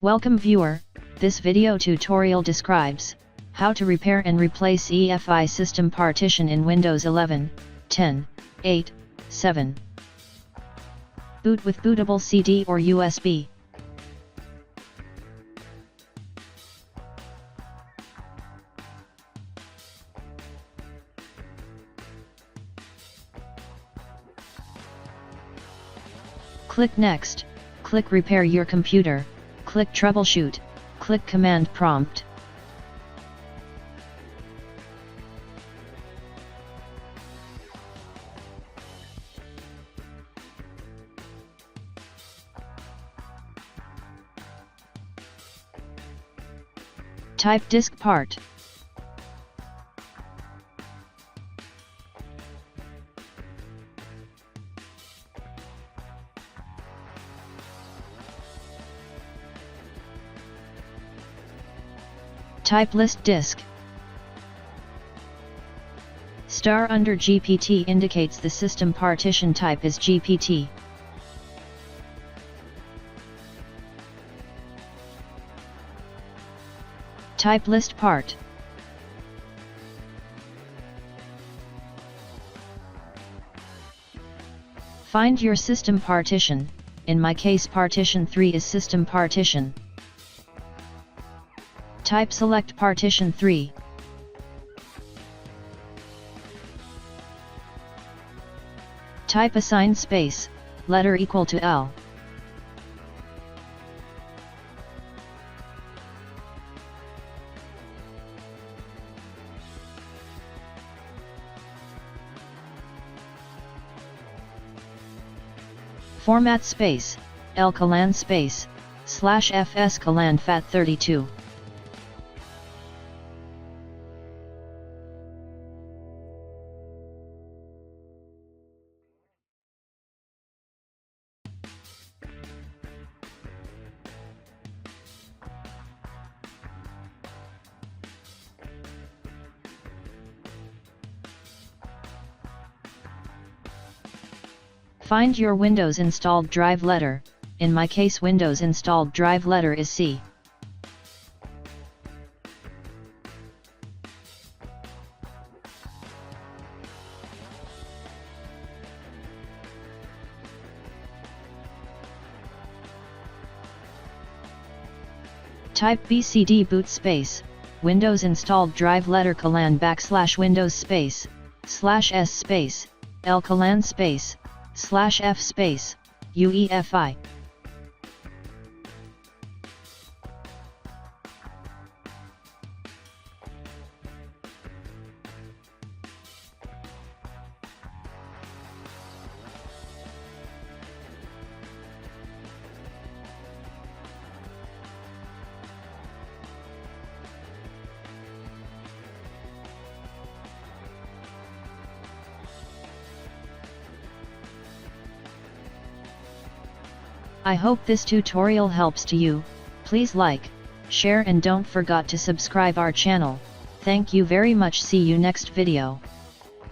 Welcome viewer, this video tutorial describes how to repair and replace EFI system partition in Windows 11, 10, 8, 7. Boot with bootable CD or USB. Click Next, click Repair your computer, click Troubleshoot, click Command Prompt. Type disk part. Type list disk. Star under GPT indicates the system partition type is GPT. Type list part. Find your system partition. In my case, partition 3 is system partition. Type select partition 3. Type assign space, letter equal to L. Format space, L colon space, /fs colon fat32. Find your Windows installed drive letter. In my case, Windows installed drive letter is C. Type BCD boot space, Windows installed drive letter colon / Windows space, /s space, L colon space, /f space, UEFI. I hope this tutorial helps to you. Please like, share and don't forget to subscribe our channel. Thank you very much. See you next video.